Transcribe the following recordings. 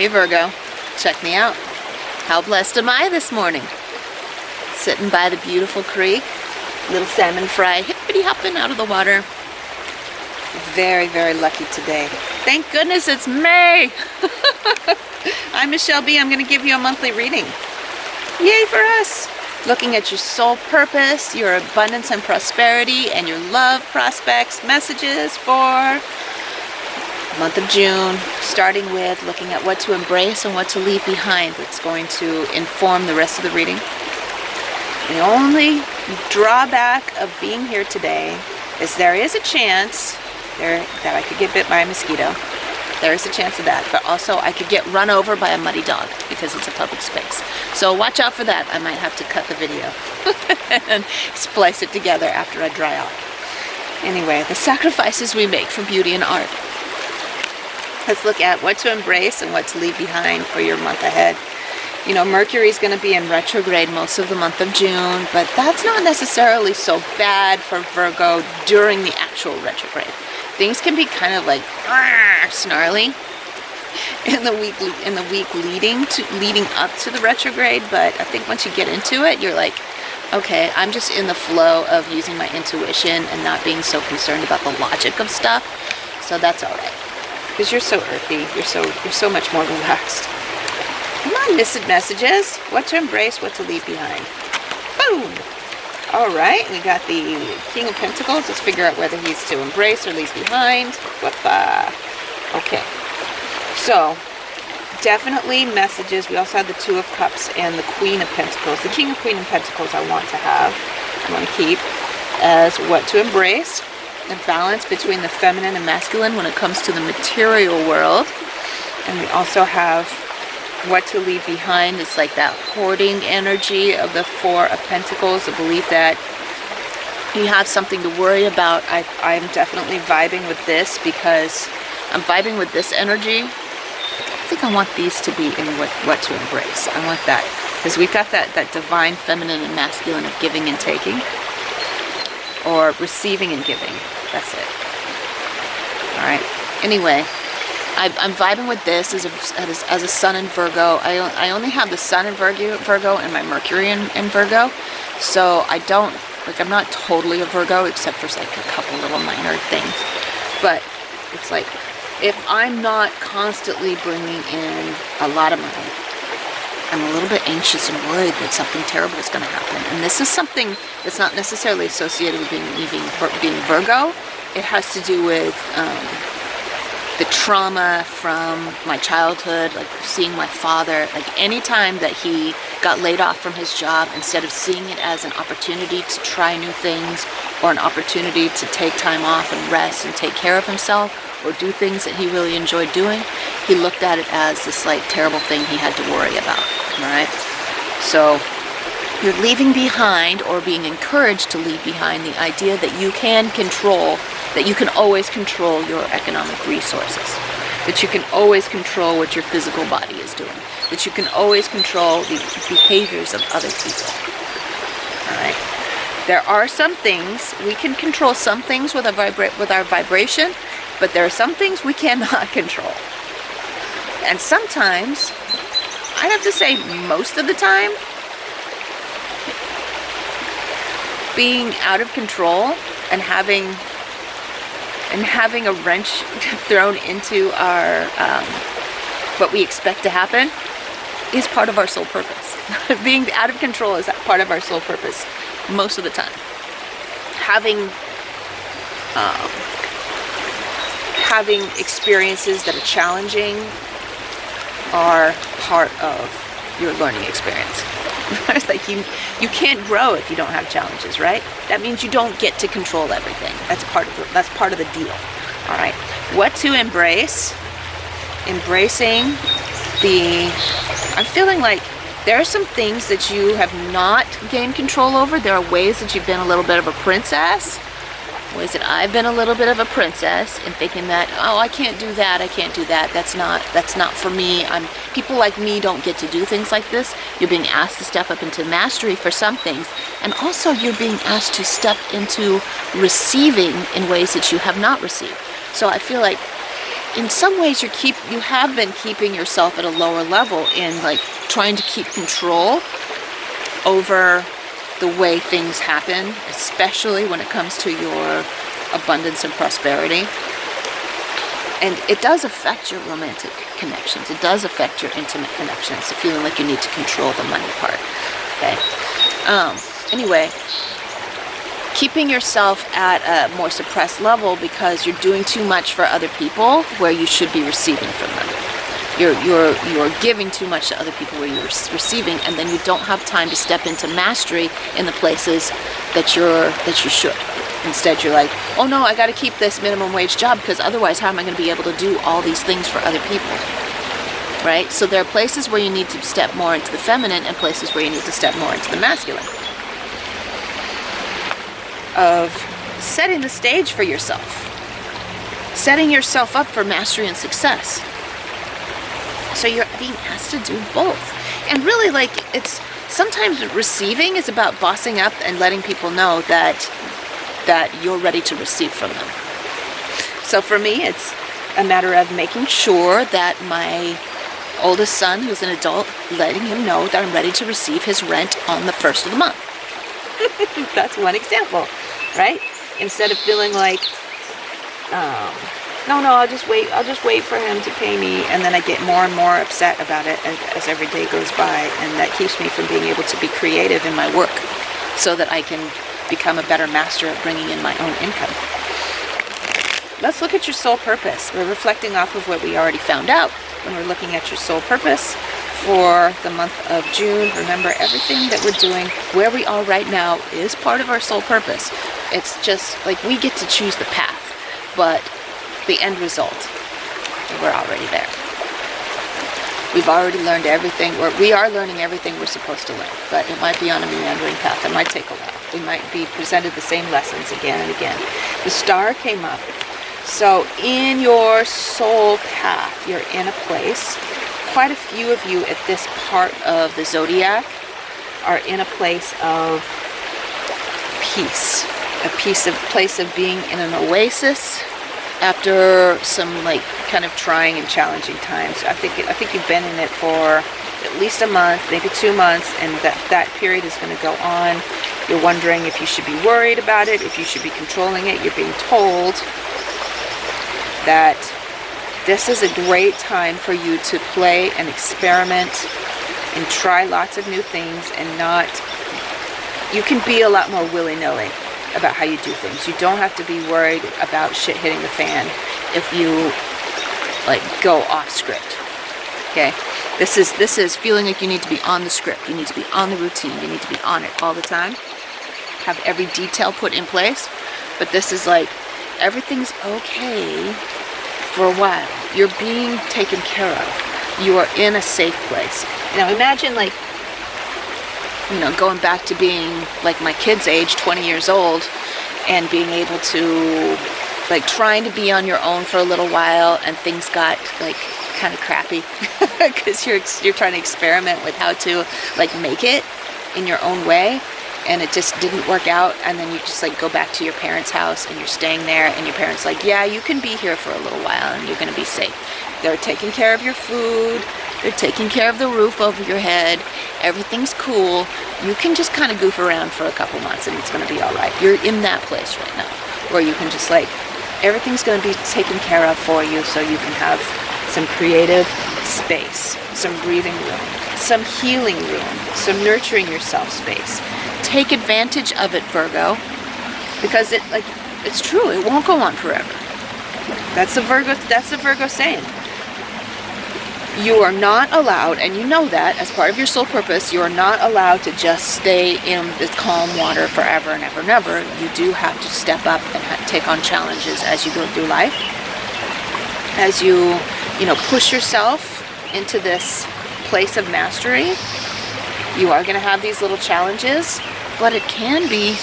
Hey Virgo, check me out. How blessed am I this morning? Sitting by the beautiful creek, little salmon fry, hippity hopping out of the water. Very, very lucky today. Thank goodness it's May. I'm Michele B. I'm going to give you a monthly reading. Yay for us. Looking at your soul purpose, your abundance and prosperity, and your love prospects, messages for month of June, starting with looking at what to embrace and what to leave behind. That's going to inform the rest of the reading. The only drawback of being here today is there is a chance that I could get bit by a mosquito. There is a chance of that, but also I could get run over by a muddy dog because it's a public space. So watch out for that. I might have to cut the video and splice it together after I dry off. Anyway, the sacrifices we make for beauty and art. Let's look at what to embrace and what to leave behind for your month ahead. You know, Mercury's going to be in retrograde most of the month of June, but that's not necessarily so bad for Virgo during the actual retrograde. Things can be kind of like snarly in the week leading up to the retrograde, but I think once you get into it, you're like, okay, I'm just in the flow of using my intuition and not being so concerned about the logic of stuff. So that's all right. Because you're so earthy, you're so much more relaxed. Come on, missed messages. What to embrace, what to leave behind. Boom! All right, we got the King of Pentacles. Let's figure out whether he's to embrace or leave behind. Whoop-a. Okay, so definitely messages. We also have the Two of Cups and the Queen of Pentacles. The King and Queen of Pentacles I want to keep as what to embrace. The balance between the feminine and masculine when it comes to the material world. And we also have what to leave behind. It's like that hoarding energy of the Four of Pentacles, the belief that you have something to worry about. I'm definitely vibing with this because I'm vibing with this energy. I think I want these to be in what to embrace. I want that because we've got that divine feminine and masculine of giving and taking, or receiving and giving. That's it. All right. Anyway, I'm vibing with this as a sun in Virgo. I only have the sun in Virgo and my Mercury in Virgo, so I'm not totally a Virgo except for like a couple little minor things. But it's like if I'm not constantly bringing in a lot of money, I'm a little bit anxious and worried that something terrible is going to happen. And this is something that's not necessarily associated with being Virgo. It has to do with the trauma from my childhood, like seeing my father, like any time that he got laid off from his job, instead of seeing it as an opportunity to try new things or an opportunity to take time off and rest and take care of himself or do things that he really enjoyed doing, he looked at it as this like terrible thing he had to worry about, right? So you're leaving behind, or being encouraged to leave behind, the idea that you can control, that you can always control your economic resources, that you can always control what your physical body is doing, that you can always control the behaviors of other people. All right. There are some things, we can control some things with our vibration, but there are some things we cannot control. And sometimes, I'd have to say most of the time, being out of control and having a wrench thrown into our what we expect to happen is part of our soul purpose. Being out of control is part of our soul purpose most of the time. Having experiences that are challenging are part of your learning experience. It's like you can't grow if you don't have challenges, right? That means you don't get to control everything. That's part of the deal. All right. What to embrace? Embracing I'm feeling like there are some things that you have not gained control over. There are ways that you've been a little bit of a princess. Ways that I've been a little bit of a princess and thinking that, oh, I can't do that. That's not for me. People like me don't get to do things like this. You're being asked to step up into mastery for some things, and also you're being asked to step into receiving in ways that you have not received. So I feel like in some ways you have been keeping yourself at a lower level in like trying to keep control over the way things happen, especially when it comes to your abundance and prosperity. And it does affect your romantic connections. It does affect your intimate connections, the feeling like you need to control the money part. Okay. Anyway, keeping yourself at a more suppressed level because you're doing too much for other people where you should be receiving from them. You're giving too much to other people where you're receiving, and then you don't have time to step into mastery in the places that you should. Instead, you're like, oh no, I got to keep this minimum wage job because otherwise how am I going to be able to do all these things for other people? Right? So there are places where you need to step more into the feminine and places where you need to step more into the masculine. Of setting the stage for yourself. Setting yourself up for mastery and success. So you're being asked to do both. And really, like, it's sometimes receiving is about bossing up and letting people know that you're ready to receive from them. So for me, it's a matter of making sure that my oldest son, who's an adult, letting him know that I'm ready to receive his rent on the 1st of the month. That's one example, right? Instead of feeling like, no, I'll just wait for him to pay me, and then I get more and more upset about it as every day goes by, and that keeps me from being able to be creative in my work so that I can become a better master at bringing in my own income. Let's look at your soul purpose. We're reflecting off of what we already found out when we're looking at your soul purpose for the month of June. Remember, everything that we're doing, where we are right now, is part of our soul purpose. It's just like we get to choose the path, but the end result, we're already there. We've already learned everything, or we are learning everything we're supposed to learn, but it might be on a meandering path. It might take a while. We might be presented the same lessons again and again. The star came up. So in your soul path, you're in a place. Quite a few of you at this part of the zodiac are in a place of peace. Place of being in an oasis after some like kind of trying and challenging times. I think you've been in it for at least a month, maybe 2 months, and that period is going to go on. You're wondering if you should be worried about it, if you should be controlling it. You're being told that this is a great time for you to play and experiment and try lots of new things, and you can be a lot more willy-nilly about how you do things. You don't have to be worried about shit hitting the fan if you like go off script. Okay? This is feeling like you need to be on the script. You need to be on the routine. You need to be on it all the time. Have every detail put in place. But this is like everything's okay for a while. You're being taken care of. You are in a safe place. Now imagine like, going back to being like my kid's age, 20 years old, and being able to like trying to be on your own for a little while, and things got like kind of crappy because you're trying to experiment with how to like make it in your own way, and it just didn't work out. And then you just like go back to your parents' house and you're staying there, and your parents like, yeah, you can be here for a little while and you're going to be safe. They're taking care of your food. They're taking care of the roof over your head. Everything's cool. You can just kind of goof around for a couple months and it's going to be all right. You're in that place right now where you can just like, everything's going to be taken care of for you, so you can have some creative space, some breathing room, some healing room, some nurturing yourself space. Take advantage of it, Virgo, because it's true. It won't go on forever. That's the Virgo saying. You are not allowed, and you know that as part of your soul purpose, you are not allowed to just stay in this calm water forever and ever and ever. You do have to step up and take on challenges as you go through life. As you push yourself into this place of mastery, you are going to have these little challenges, but it can be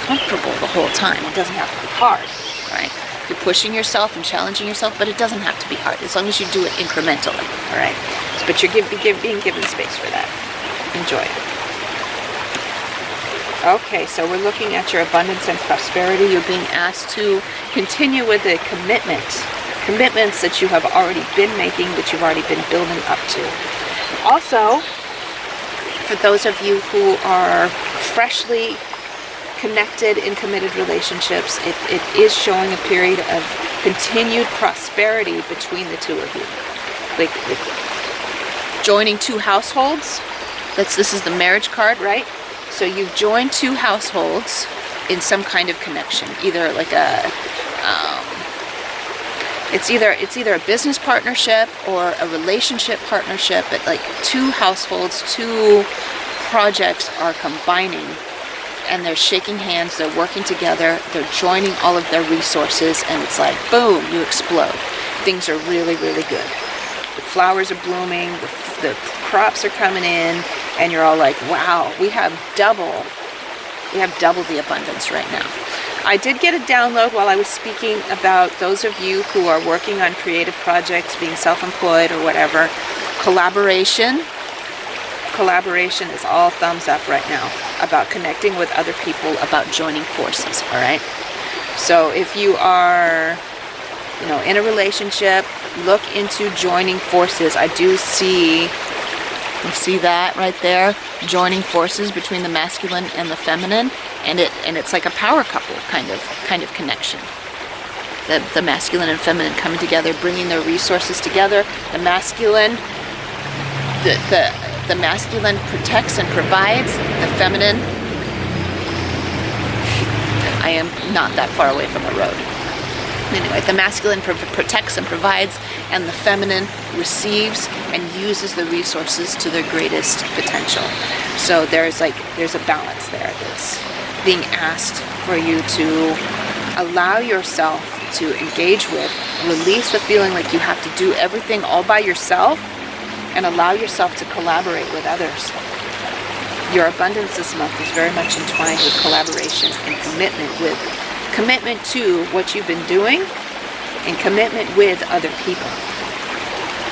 comfortable the whole time. It doesn't have to be hard, right? You're pushing yourself and challenging yourself, but it doesn't have to be hard as long as you do it incrementally, all right? But you're being given space for that. Enjoy it. Okay, so we're looking at your abundance and prosperity. You're being asked to continue with a commitment commitments that you have already been making, that you've already been building up to. Also, for those of you who are freshly connected in committed relationships, it is showing a period of continued prosperity between the two of you. Like joining two households. This is the marriage card, right? So you've joined two households in some kind of connection, either like it's either a business partnership or a relationship partnership, but like two households, two projects are combining, and they're shaking hands, they're working together, they're joining all of their resources, and it's like, boom, you explode. Things are really, really good. The flowers are blooming, the crops are coming in, and you're all like, wow, we have double the abundance right now. I did get a download while I was speaking about those of you who are working on creative projects, being self-employed or whatever. Collaboration is all thumbs up right now about connecting with other people, about joining forces, all right? So if you are, in a relationship, look into joining forces. I do see, you see that right there? Joining forces between the masculine and the feminine, and it's like a power couple kind of connection. The masculine and feminine coming together, bringing their resources together. The masculine protects and provides. The feminine, I am not that far away from the road. Anyway, the masculine protects and provides, and the feminine receives and uses the resources to their greatest potential. So there's a balance there that's being asked for you to allow yourself to engage with, release the feeling like you have to do everything all by yourself, and allow yourself to collaborate with others. Your abundance this month is very much entwined with collaboration and commitment to what you've been doing, and commitment with other people.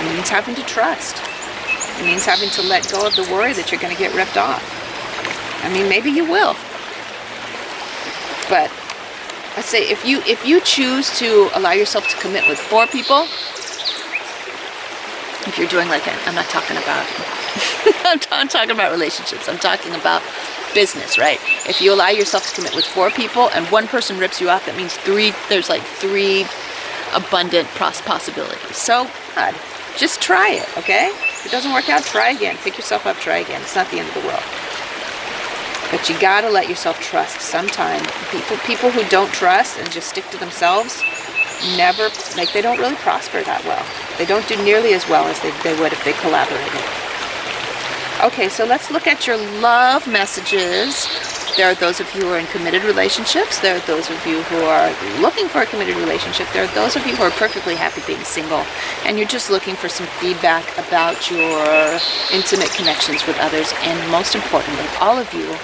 It means having to trust. It means having to let go of the worry that you're going to get ripped off. I mean, maybe you will. But I say if you choose to allow yourself to commit with 4 people, if you're doing I'm not talking about I'm talking about relationships. I'm talking about business, right? If you allow yourself to commit with 4 people and one person rips you off, that means there's 3 abundant possibilities. So just try it, okay? If it doesn't work out, try again. Pick yourself up, try again. It's not the end of the world. But you gotta let yourself trust sometime. People who don't trust and just stick to themselves, they don't really prosper that well. They don't do nearly as well as they would if they collaborated. Okay, so let's look at your love messages. There are those of you who are in committed relationships. There are those of you who are looking for a committed relationship. There are those of you who are perfectly happy being single, and you're just looking for some feedback about your intimate connections with others. And most importantly, all of you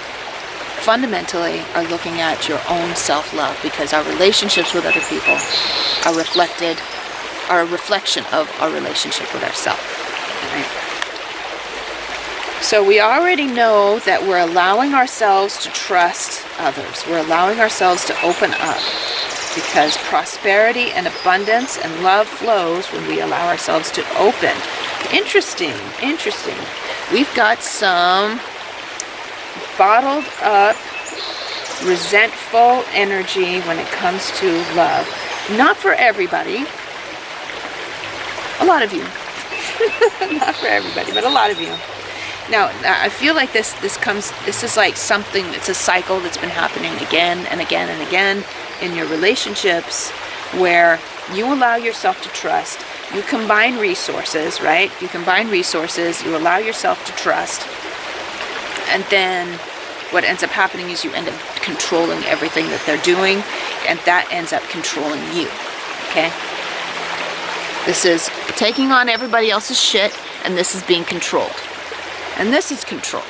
fundamentally are looking at your own self-love, because our relationships with other people are a reflection of our relationship with ourselves. Right? So we already know that we're allowing ourselves to trust others. We're allowing ourselves to open up, because prosperity and abundance and love flows when we allow ourselves to open. Interesting. We've got some bottled up, resentful energy when it comes to love. Not for everybody. A lot of you. Not for everybody, but a lot of you. Now, I feel like this is like something, it's a cycle that's been happening again and again and again in your relationships, where you allow yourself to trust. You combine resources, right? You allow yourself to trust. And then what ends up happening is you end up controlling everything that they're doing, and that ends up controlling you, okay? This is taking on everybody else's shit, and this is being controlled. And this is control.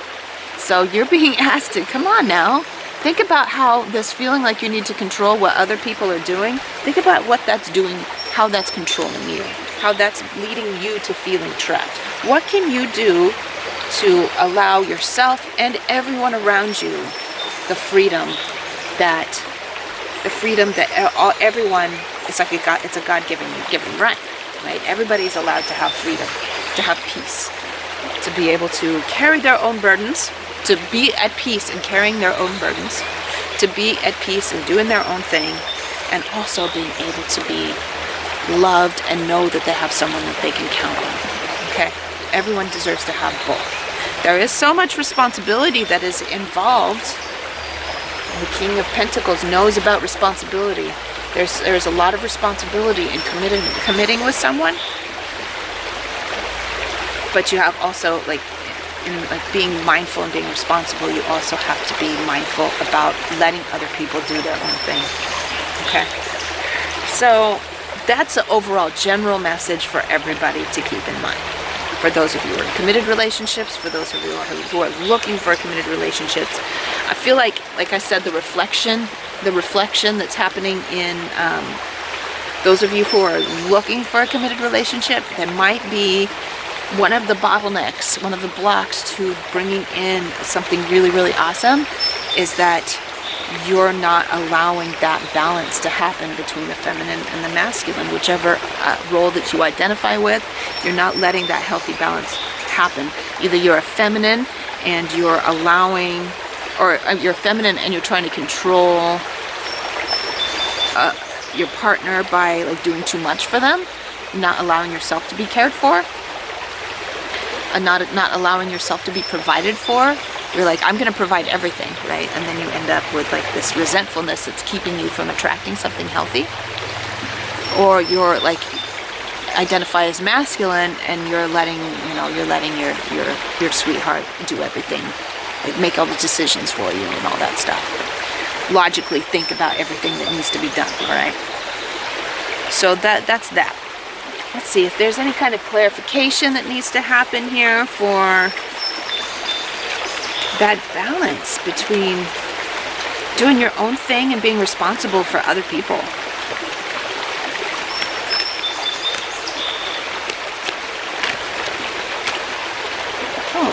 So you're being asked to, come on now, think about how this feeling like you need to control what other people are doing, think about what that's doing, how that's controlling you, how that's leading you to feeling trapped. What can you do to allow yourself and everyone around you the freedom that everyone it's a God-given right, right? Everybody's allowed to have freedom, to have peace, to be able to carry their own burdens, to be at peace in carrying their own burdens, to be at peace in doing their own thing, and also being able to be loved and know that they have someone that they can count on. Okay? Everyone deserves to have both. There is so much responsibility that is involved. The King of Pentacles knows about responsibility. There's a lot of responsibility in committing with someone, but you have also in being mindful and being responsible, you also have to be mindful about letting other people do their own thing. Okay, so that's the overall general message for everybody to keep in mind. For those of you who are in committed relationships, for those of you who are looking for committed relationships, I feel like I said, the reflection that's happening in those of you who are looking for a committed relationship, that might be one of the bottlenecks, one of the blocks to bringing in something really, really awesome, is that you're not allowing that balance to happen between the feminine and the masculine. Whichever role that you identify with, you're not letting that healthy balance happen. Either you're a feminine and you're allowing, or you're feminine and you're trying to control your partner by doing too much for them, not allowing yourself to be cared for, and not allowing yourself to be provided for. You're like, I'm going to provide everything, right? And then you end up with this resentfulness that's keeping you from attracting something healthy. Or you're identify as masculine and you're letting your sweetheart do everything, make all the decisions for you and all that stuff. Logically think about everything that needs to be done, all right? So that's that. Let's see if there's any kind of clarification that needs to happen here for that balance between doing your own thing and being responsible for other people. Oh.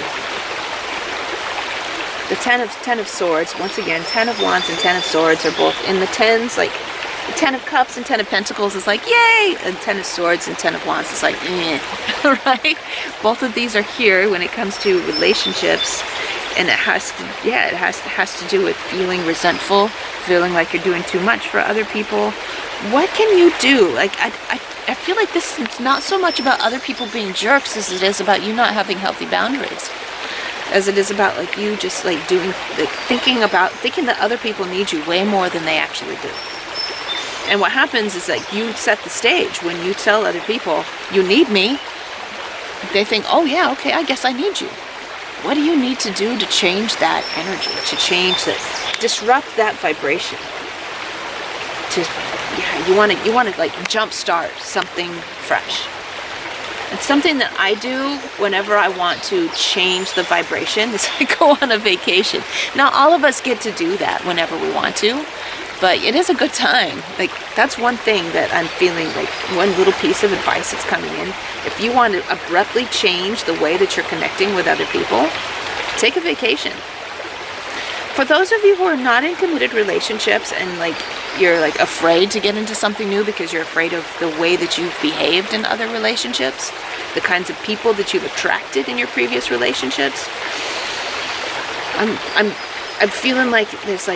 The Ten of Swords, once again, 10 of Wands and 10 of Swords are both in the tens. The 10 of Cups and 10 of Pentacles is yay! And 10 of Swords and 10 of Wands is eh. Right? Both of these are here when it comes to relationships. And it has to do with feeling resentful, feeling like you're doing too much for other people. What can you do? I feel like this is not so much about other people being jerks as it is about you not having healthy boundaries. As it is about you just thinking that other people need you way more than they actually do. And what happens is you set the stage when you tell other people you need me. They think, oh yeah, okay, I guess I need you. What do you need to do to change that energy, to disrupt that vibration? You want to jumpstart something fresh. It's something that I do whenever I want to change the vibration. Is I go on a vacation. Now, all of us get to do that whenever we want to, but it is a good time. That's one thing that I'm feeling, one little piece of advice that's coming in. If you want to abruptly change the way that you're connecting with other people, take a vacation. For those of you who are not in committed relationships and you're afraid to get into something new because you're afraid of the way that you've behaved in other relationships, the kinds of people that you've attracted in your previous relationships, I'm feeling there's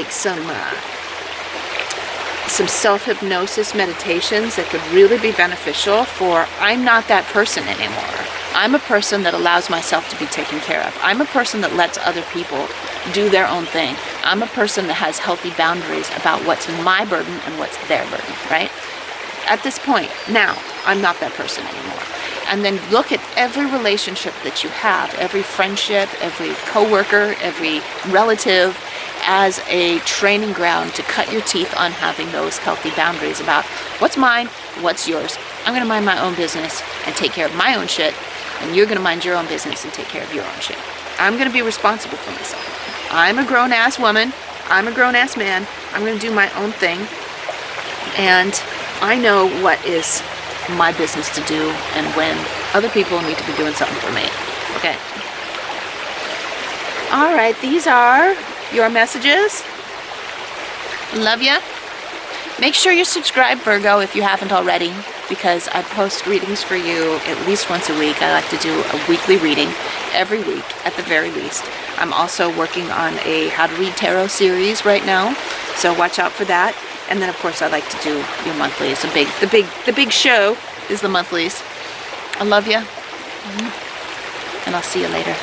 some self-hypnosis meditations that could really be beneficial for, I'm not that person anymore. I'm a person that allows myself to be taken care of. I'm a person that lets other people do their own thing. I'm a person that has healthy boundaries about what's my burden and what's their burden, right? At this point, now, I'm not that person anymore. And then look at every relationship that you have, every friendship, every coworker, every relative, as a training ground to cut your teeth on having those healthy boundaries about what's mine, what's yours. I'm going to mind my own business and take care of my own shit, and you're going to mind your own business and take care of your own shit. I'm going to be responsible for myself. I'm a grown-ass woman. I'm a grown-ass man. I'm going to do my own thing, and I know what is my business to do and when other people need to be doing something for me. Okay. All right, these are your messages. Love ya. Make sure you subscribe, Virgo, if you haven't already, because I post readings for you at least once a week. I like to do a weekly reading every week at the very least. I'm also working on a How to Read Tarot series right now, so watch out for that. And then of course I like to do your monthlies. The big show is the monthlies. I love you, and I'll see you later.